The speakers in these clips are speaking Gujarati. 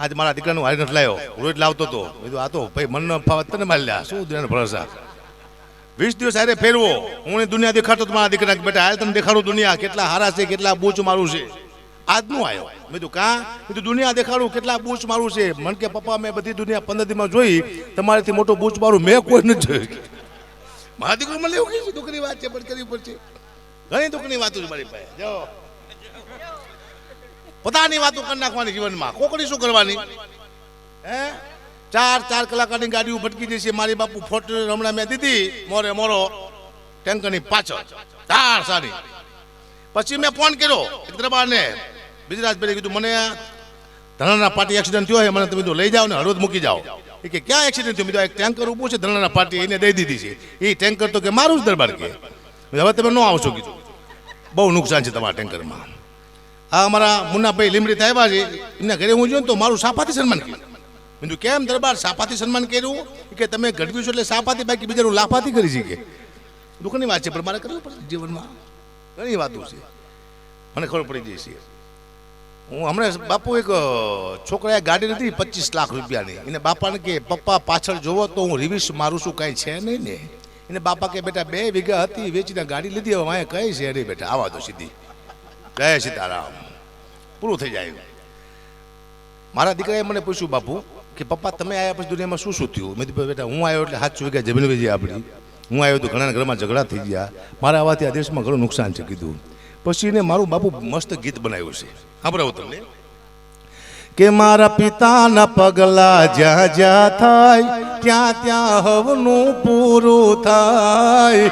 આજ મારા દીકરાનું હારી નથી લાવ્યો, રોજ લાવતો હતો. કીધું આ તો ભાઈ મનનો ફાવત તને મારી લ્યા, શું દુનિયાનો ભરોસા. 20 દિવસ હારે ફેરવો, હું દુનિયા દેખાડતો તો મારા દીકરા બેટા હાલ તને દેખાડું દુનિયા કેટલા હારા છે, કેટલા બૂચ મારું છે. આજનું આવ્યો મેં કીધું કાં, કીધું દુનિયા દેખાડું કેટલા બૂચ મારું છે. મન કે પપ્પા મેં બધી દુનિયા 15 દીમાં જોઈ, તમારેથી મોટો બૂચ મારું મેં કોઈ નથી જોયું. મારા દીકરો મને એવું કહીશું દુઃખની વાત છે પણ કરવી પડશે. ઘણી દુઃખની વાતો છે મારી પાસે. જો પોતાની વાતો કરી નાખવાની જીવનમાં, કોકડી શું કરવાની હે. 4 કલાકની ગાડીઓ ભટકી જશે. મારી બાપુ ફોર્ચ્યુનર હમણાં મેં દીધી મોરે મોરો ટેન્કરની પાછળ 4 સારી. પછી મેં ફોન કર્યો દરબારને, ગુજરાતભાઈ કીધું મને ધરણા પાર્ટી એક્સિડન્ટ થયો છે, મને તમે તો લઈ જાઓ ને હળવદ મૂકી જાઓ. એ કે ક્યાં એક્સિડન્ટ થયો? મેં એક ટેન્કર ઊભું છે ધરણા પાર્ટી, એને દઈ દીધી છે. એ ટેન્કર તો કે મારું જ દરબાર કે હવે તમે ન આવશો. કીધું બહુ નુકસાન છે તમારા ટેન્કરમાં. આ અમારા મુન્નાભાઈ લીમડી આવ્યા છે, એમના ઘરે હું જોયું તો મારું સાપાથી સન્માન કર્યું. કીધું કેમ દરબાર સાપાથી સન્માન કર્યું? કે તમે ગઢવી છો એટલે સાપાથી, બાકી બીજાનું લાફાથી કરી છે. કે દુઃખની વાત છે પણ મારે કરવું પડે જીવનમાં. ઘણી વાતો છે મને ખબર પડી જાય છે. હું હમણાં બાપુ એક છોકરાએ ગાડી લીધી 25 લાખ રૂપિયાની. એને બાપાને કે પપ્પા પાછળ જોવો તો હું રિવિશ મારું છું, કાંઈ છે નહીં ને. એને બાપા કે બેટા 2 વીઘા હતી વેચીને ગાડી લીધી, હવે માએ કઈ છે નહીં બેટા, આવા દો સીધી. જય સીતારામ, પૂરું થઈ જાય. મારા દીકરાએ મને પૂછ્યું બાપુ કે પપ્પા તમે આવ્યા પછી દુનિયામાં શું શું થયું? મેં કીધું બેટા હું આવ્યો એટલે 7 વીઘા જમીન વેચી આપણી. હું આવ્યો તો ઘણા ઘરમાં ઝઘડા થઈ ગયા, મારા આવવાથી આ દેશમાં ઘણું નુકસાન છે. કીધું પછી એને મારું બાપુ મસ્ત ગીત બનાવ્યું છે, સાંભળાવું તમને. કે મારા પિતાના પગલા જ્યાં જ્યાં થાય ત્યાં ત્યાં હવનું પૂરું થાય.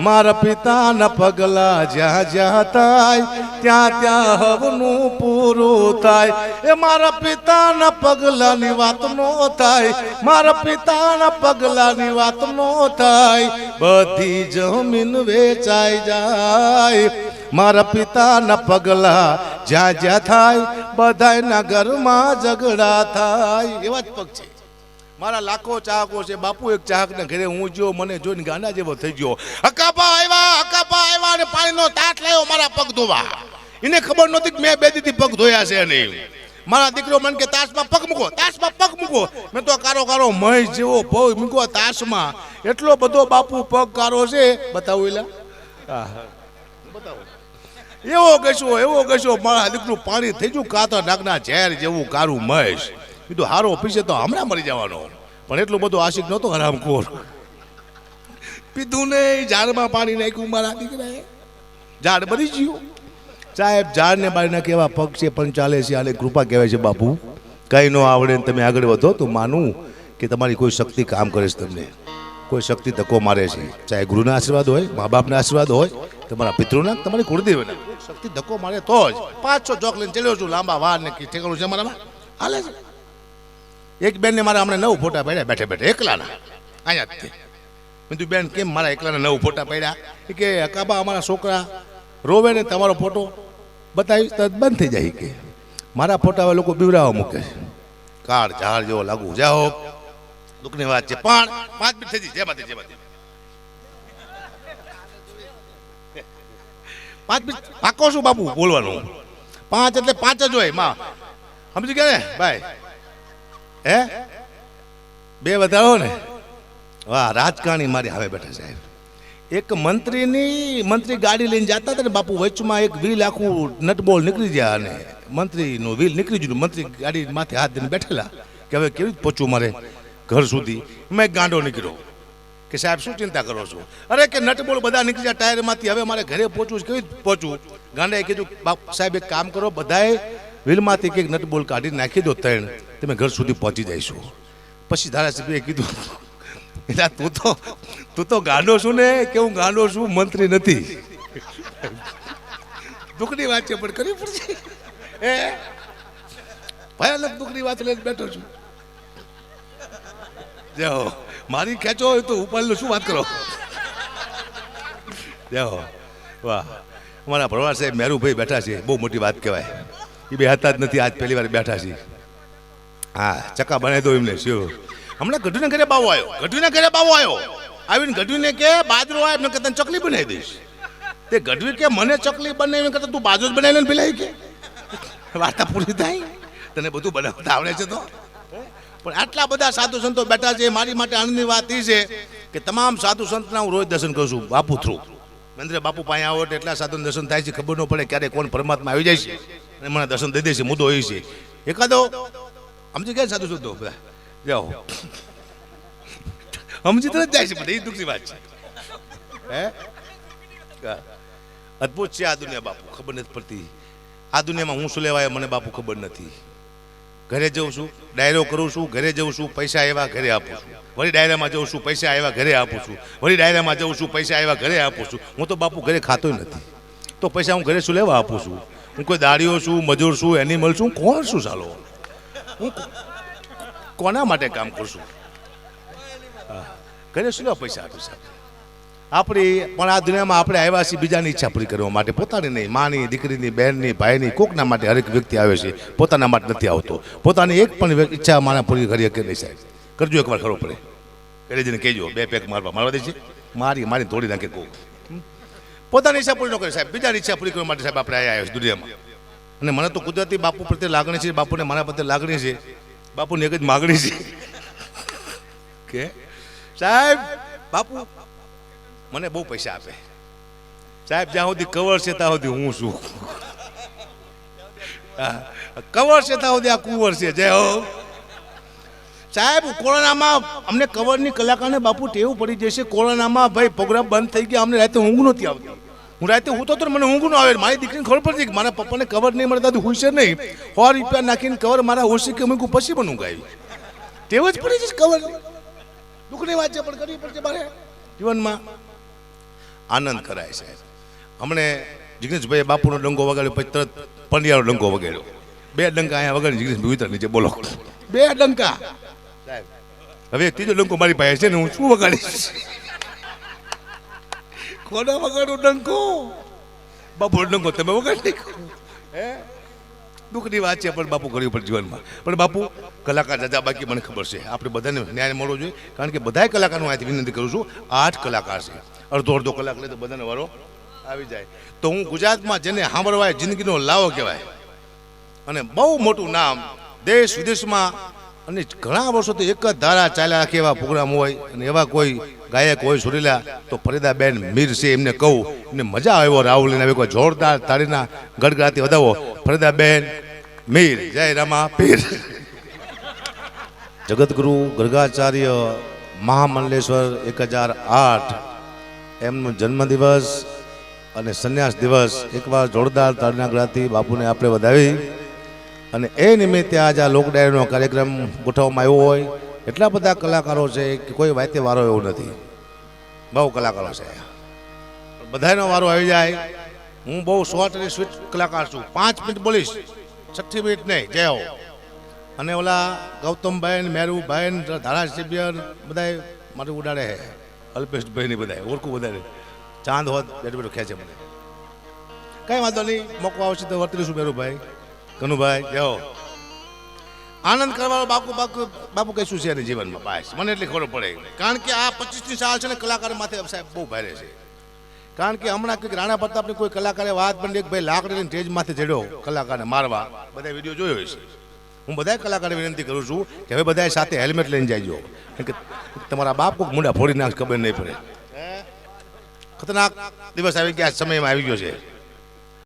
મારા પિતાના પગલા જ્યાં જ્યાં થાય ત્યાં ત્યાં હવનું પૂરું થાય. એ મારા પિતાના પગલાની વાત નો થાય, મારા પિતાના પગલાની વાત નો થાય, બધી જમીન વેચાઈ જાય. મારા પિતાના પગલા જ્યાં જ્યાં થાય બધાયના ઘરમાં ઝઘડા થાય. એવા જ પગ છે મારા. લાખો ચાહકો છે બાપુ. એક ચાહકના ઘરે હું જો મને જોઈને ગાંડા જેવો થઈ ગયો. હકાપા આવ્યા અને પાણીનો તાટ લાવ્યો મારા પગ ધોવા. એને ખબર નહોતી કે મેં 2 દીથી પગ ધોયા છે નહીં. મારા દીકરો મને કે તાશમાં પગ મૂકો, તાશમાં પગ મૂકો. મેં તો કારો કારો મહેશ જેવો પગ મૂકો તાશમાં. એટલો બધો બાપુ પગ કારો છે. બતાવું એલા બતાવો. એવો કશો મારા દીકરું પાણી થઈ ગયું કાતર નાગના ઝેર જેવું કારું મહેશ. કીધું હારો પીશે તો હમણાં મરી જવાનો. પણ એટલું બધું આશિક નહોતો હરામખોર. પીધું નહીં, ઝાડમાં પાણી નાખ્યું મારા દીકરાએ, ઝાડ બળી ગયું. સાહેબ ઝાડને બાળી નાખે એવા પગ છે પણ ચાલે છે. આને કૃપા કહેવાય છે બાપુ. કંઈ ન આવડે ને તમે આગળ વધો તો માનું કે તમારી કોઈ શક્તિ કામ કરે છે. તમને કોઈ શક્તિ ધક્કો મારે છે, ચાહે ગુરુના આશીર્વાદ હોય, મા બાપના આશીર્વાદ હોય, તમારા પિતૃના, તમારી કુળદેવના. શક્તિ ધક્કો મારે તો જ 5-6 ચોક લઈને ચલ્યો છું. લાંબા વાર ને ઠેકાણું છે મારામાં હાલે છે. એક બેનને મારા હમણાં 9 ફોટા પડ્યા બેઠે બેઠે એકલાના અહીંયા. મેં તું બેન કેમ મારા એકલાના 9 ફોટા પડ્યા? કે હકાબા અમારા છોકરા રોવે ને તમારો ફોટો બતાવી તો બંધ થઈ જાય. કે મારા ફોટા હવે લોકો બીવરાવા મૂકે છે, કાળ ઝાડ જેવો લાગુ. જાઓ દુઃખની વાત છે પણ 5 મિનિટ થઈ જાય. જય માતા 5 મિનિટ પાકો છું બાપુ બોલવાનું. 5 એટલે 5 જ હોય માં, સમજી ગયા ને ભાઈ? હે 2 વધારો ને. વાહ, રાજકારણી મારી હવે બેઠા સાહેબ. એક મંત્રી ગાડી લઈને જતા હતા ને બાપુ, વચમાં એક વ્હીલ આખું નટબોલ નીકળી ગયા અને મંત્રીનું વ્હીલ નીકળી ગયું. મંત્રી ગાડી માથે હાથ દઈને બેઠેલા કે હવે કેવી રીતે પહોંચવું મારે ઘર સુધી. મેં ગાંડો નીકળ્યો કે સાહેબ શું ચિંતા કરો છો? અરે કે નટબોલ બધા નીકળી ગયા ટાયરમાંથી, હવે મારે ઘરે પહોંચવું કેવી રીતે પહોંચવું? ગાંડાએ કીધું સાહેબ એક કામ કરો, બધાએ વ્હીલમાંથી એક નટબોલ કાઢી નાખી દો 3, તમે ઘર સુધી પહોંચી જઈશું. પછી ધારાસભ્યએ કીધું એટલે તું તો ગાંડો છું ને? કે હું ગાંડો છું, મંત્રી નથી. દુઃખની વાત છે પણ કરવી પડશે. ભયાનક દુઃખની વાત લઈને બેઠો છું. જાઓ મારી ખેંચો હોય તો ઉપાડલો શું વાત કરો. જાઓ વાહ, અમારા ભરવાડ સાહેબ મેરુભાઈ બેઠા છે, બહુ મોટી વાત કહેવાય. એ બે હતા જ નથી, આજ પહેલી વાર બેઠા છે. હા ચક્કા બનાવી દો એમને. શું હમણાં ગઢવીના ઘરે બાવો આવ્યો, આવીને ગઢવીને કે બાજરો આવે એમને કે તને ચકલી બનાવી દઈશ. તે ગઢવી કે મને ચકલી બનાવીને કરતા તું બાજરો જ બનાવીને પેલા કે વાર્તા પૂરી થાય. તને બધું બનાવતા આવડે છે તો પણ આટલા બધા સાધુ સંતો બેઠા છે મારી માટે આનંદની વાત એ છે કે તમામ સાધુ સંતના હું રોજ દર્શન કરું છું બાપુ થ્રુ મંદિરે બાપુ પાસે આવો એટલે એટલા સાધુનું દર્શન થાય છે ખબર ન પડે ક્યારે કોણ પરમાત્મા આવી જાય છે અને મને દર્શન દઈ દે છે મુદ્દો એ છે એકાદો સમજી ગયા સાધુ સંતો બધા જાઓ સમજી તરત જાય છે બધા એ દુઃખની વાત છે હે અદભુત છે આ દુનિયા બાપુ ખબર નથી પડતી આ દુનિયામાં હું શું લેવાય મને બાપુ ખબર નથી ઘરે જઉં છું ડાયરો કરું છું ઘરે જઉં છું પૈસા આવ્યા ઘરે આપું છું વળી ડાયરામાં જઉં છું પૈસા આવ્યા ઘરે આપું છું વળી ડાયરામાં જઉં છું પૈસા આવ્યા ઘરે આપું છું હું તો બાપુ ઘરે ખાતો નથી તો પૈસા હું ઘરે શું લેવા આપું છું હું કોઈ દાડીઓ છું મજૂર છું એનિમલ છું કોણ શું ચાલો હું કોના માટે કામ કરું છું ઘરે શું લેવા પૈસા આપીશ આપણી પણ આ દુનિયામાં આપણે આવ્યા છીએ બીજાની ઈચ્છા પૂરી કરવા માટે પોતાની નહીં માની દીકરીની બહેનની ભાઈની કોકના માટે હરેક વ્યક્તિ આવે છે પોતાના માટે નથી આવતો પોતાની એક પણ ઈચ્છા મારા પૂરી કરી શકે નહીં સાહેબ કરજો એકવાર ખબર પડે ઘરે જઈને કહેજો 2 પેક મારવા દે છે મારી તોડી નાખે કોક પોતાની ઈચ્છા પૂરી ન કરે સાહેબ બીજાની ઈચ્છા પૂરી કરવા માટે સાહેબ આપણે આવ્યા છે દુનિયામાં અને મને તો કુદરતી બાપુ પ્રત્યે લાગણી છે બાપુને મારા પ્રત્યે લાગણી છે બાપુની એક જ માગણી છે કે સાહેબ બાપુ મને બહુ પૈસા આપે સાહેબ જ્યાં સુધી કવર છે ત્યાં સુધી હું છું કવર છે ત્યાં સુધી આ કુંવર છે જય હો સાહેબ કોરોનામાં અમને કવરની કલાકારને બાપુ ટેવું પડી જશે કોરોનામાં ભાઈ પ્રોગ્રામ બંધ થઈ ગયા અમને રાતે ઊંઘ નહોતી આવતી હું રાતે હું તો મને ઊંઘ ન આવે મારી દીકરીને ખબર પડતી કે મારા પપ્પાને કવર નહીં મળતા હુશે નહીં 100 રૂપિયા નાખીને કવર મારા હોશે કે મૂકું પછી પણ ઊંઘ આવી ટેવ જ પડી જશે કવર દુઃખની વાત છે પણ કરવી પડશે મારે જીવનમાં આનંદ કરાય સાહેબ હમણે જિગ્નેશભાઈ બાપુનો ડંકો વગાડ્યો પછી તરત પંડ્યાનો ડંકો વગાડ્યો 2 ડંકા અહીંયા વગાડી જિગ્નેશભાઈ વિતર નીચે બોલો 2 ડંકા સાહેબ હવે ત્રીજો ડંકો મારી પાસે છે ને હું શું વગાડીશ કોના વગાડો ડંકો બાપુનો ડંકો તમે વગાડી હે દુઃખની વાત છે પણ બાપુ કર્યું પડે જીવનમાં પણ બાપુ કલાકાર દાદા બાકી મને ખબર છે આપણે બધાને ન્યાય મળવો જોઈએ કારણ કે બધાય કલાકારનું અહીંથી વિનંતી કરું છું 8 કલાકાર છે અડધો કલાક લે તો બધાને વારો આવી જાય તો હું ગુજરાતમાં જેને સાંભળવાય જિંદગીનો લાવો કહેવાય અને બહુ મોટું નામ દેશ વિદેશમાં અને ઘણા વર્ષોથી એક જ ધારા ચાલ્યા રાખે એવા પ્રોગ્રામ હોય અને એવા કોઈ ગાયક હોય સુરીલા તો ફરીદાબેન મીર છે એમને કહું એમને મજા આવે રાહુલને આવે કોઈ જોરદાર તાળીના ગડગડાથી વધાવો ફરીદાબેન મીર જય રામા પીર જગતગુરુ ગર્ગાચાર્ય મહામંડલેશ્વર 1008 એમનો જન્મદિવસ અને સંન્યાસ દિવસ એકવાર જોરદાર તાળીના ગળાથી બાપુને આપણે વધાવી અને એ નિમિત્તે આજે આ લોક ડાયરીનો કાર્યક્રમ ગોઠવવામાં આવ્યો હોય એટલા બધા કલાકારો છે કે કોઈ વાતે વારો એવું નથી બહુ કલાકારો છે બધાનો વારો આવી જાય હું બહુ શોર્ટ અને સ્વીટ કલાકાર છું 5 મિનિટ બોલીશ 60 મિનિટ નહીં જય હો અને ઓલા ગૌતમભાઈ મેરુભાઈ ધારાસભ્ય બધા મારું ઉડાડે છે અલ્પેશભાઈ ની બધા ઓળખું વધારે ચાંદ હોત બેઠો બેઠો ખેંચે મને કઈ વાંધો નહીં મોકો આવશે તો વર્તીશું મેરુભાઈ કનુભાઈ જાઓ આનંદ કરવાનો બાપુ કશું છે નહીં જીવનમાં બસ મને એટલી ખબર પડે કારણ કે આ 25ની સાલ છે ને કલાકાર માથે સાહેબ બહુ ભારે છે કારણ કે હમણાં કંઈક રાણા પ્રતાપની કોઈ કલાકારે વાત પણ એક ભાઈ લાકડીને સ્ટેજ માથે ચડ્યો કલાકારને મારવા બધા વિડીયો જોયો છે હું બધા કલાકારને વિનંતી કરું છું કે હવે બધા સાથે હેલ્મેટ લઈને જજો કે તમારા બાપ કોઈક મુંડા ફોડી નાખ ખબર નહીં પડે ખતરનાક દિવસ આવી ગયા સમયમાં આવી ગયો છે